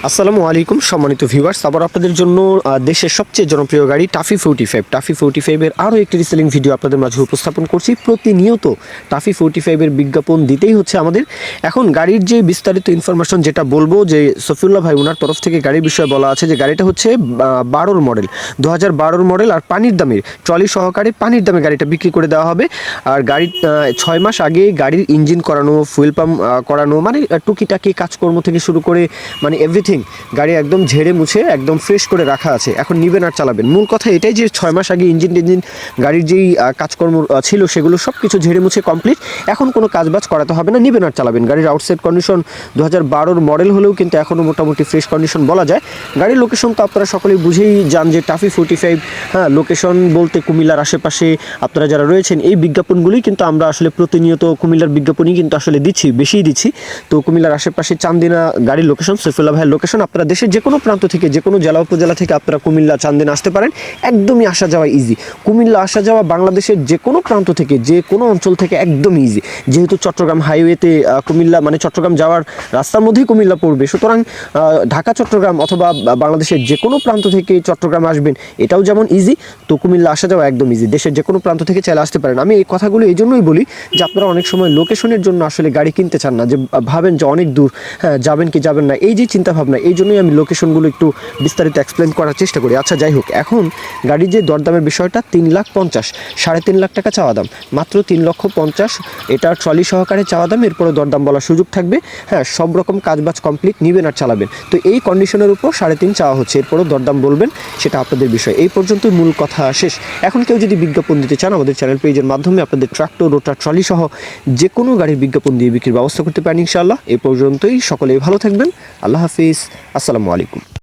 আসসালামু আলাইকুম সম্মানিত ভিউয়ার্স, আবার আপনাদের জন্য দেশের সবচেয়ে জনপ্রিয় গাড়ি টাফি 45 এর আরও একটি রিসেলিং ভিডিও আপনাদের মাঝে উপস্থাপন করছি। প্রতিনিয়ত টাফি 45 এর বিজ্ঞাপন দিতেই হচ্ছে আমাদের। এখন গাড়ির যে বিস্তারিত ইনফরমেশন যেটা বলবো, যে সফিউল্লাহ ভাই ওনার তরফ থেকে গাড়ির বিষয়ে বলা আছে যে গাড়িটা হচ্ছে 12 মডেল, 2012 মডেল, আর পানির দামের ট্রলি সহকারে পানির দামে গাড়িটা বিক্রি করে দেওয়া হবে। আর গাড়ির 6 মাস আগে গাড়ির ইঞ্জিন করানো, ফুয়েল পাম্প করানো, মানে টুকিটাকি কাজকর্ম থেকে শুরু করে মানে এভরিথিং গাড়ি একদম ঝেড়ে মুছে একদম ফ্রেশ করে রাখা আছে। এখন নিবেন আর চালাবেন। মূল কথা এটাই যে 6 মাস আগে ইঞ্জিন গাড়ির যেই কাজকর্ম ছিল সেগুলো সব কিছু ঝেড়ে মুছে কমপ্লিট। এখন কোনো কাজবাজ করাতে হবে না, নিবেন আর চালাবেন। গাড়ির আউটসাইড কন্ডিশন 2012 মডেল হলেও কিন্তু এখনও মোটামুটি ফ্রেশ কন্ডিশন বলা যায়। গাড়ির লোকেশন তো আপনারা সকলেই বুঝেই যান যে টাফি 45, হ্যাঁ, লোকেশন বলতে কুমিল্লার আশেপাশে আপনারা যারা রয়েছেন এই বিজ্ঞাপনগুলোই কিন্তু আমরা আসলে প্রতিনিয়ত কুমিল্লার বিজ্ঞাপনই কিন্তু আসলে দিচ্ছি, বেশিই দিচ্ছি। তো কুমিল্লার আশেপাশে চান্দিনা গাড়ির লোকেশন, সফিউল্লাহ ভাইয়ের লোকেশন। আপনারা দেশের যে কোনো প্রান্ত থেকে, যে কোনো জেলা উপজেলা থেকে আপনারা কুমিল্লা চান্দিনা আসতে পারেন। একদমই আসা যাওয়া ইজি। কুমিল্লা আসা যাওয়া বাংলাদেশের যে কোনো প্রান্ত থেকে, যে কোনো অঞ্চল থেকে একদম ইজি। যেহেতু চট্টগ্রাম হাইওয়েতে কুমিল্লা, মানে চট্টগ্রাম যাওয়ার রাস্তার মধ্যেই কুমিল্লা পড়বে, সুতরাং ঢাকা চট্টগ্রাম অথবা বাংলাদেশের যে কোনো প্রান্ত থেকে চট্টগ্রাম আসবেন এটাও যেমন ইজি, তো কুমিল্লা আসা যাওয়া একদম ইজি। দেশের যে কোনো প্রান্ত থেকে চাইলে আসতে পারেন। আমি এই কথাগুলো এই জন্যই বলি যে আপনারা অনেক সময় লোকেশনের জন্য আসলে গাড়ি কিনতে চান না, যে ভাবেন যে অনেক দূর, হ্যাঁ, যাবেন কি যাবেন না, এই যে চিন্তা ভাবনা, এই জন্যই আমি লোকেশনগুলো একটু বিস্তারিত এক্সপ্লেন করার চেষ্টা করি। আচ্ছা, যাই হোক, এখন গাড়ির যে দরদামের বিষয়টা, 3,50,000, 3.5 লাখ টাকা চাওয়া দাম, মাত্র 3,50,000 এটা ট্রলি সহকারে চাওয়া দাম। এরপরে দরদাম বলার সুযোগ থাকবে। হ্যাঁ, সব রকম কাজবাজ কমপ্লিট, নিবেন আর চালাবেন। তো এই কন্ডিশনের উপর 3.5 চাওয়া হচ্ছে, এরপরও দরদাম বলবেন, সেটা আপনাদের বিষয়। এই পর্যন্তই মূল কথা শেষ। এখন কেউ যদি বিজ্ঞাপন দিতে চান আমাদের চ্যানেল পেজের মাধ্যমে আপনাদের ট্রাক্টর, রোটার, ট্রলি সহ যে কোনো গাড়ির বিজ্ঞাপন দিয়ে বিক্রির ব্যবস্থা করতে পারেন ইনশাআল্লাহ। এই পর্যন্তই, সকলেই ভালো থাকবেন। আল্লাহ হাফিজ, আসসালামু আলাইকুম।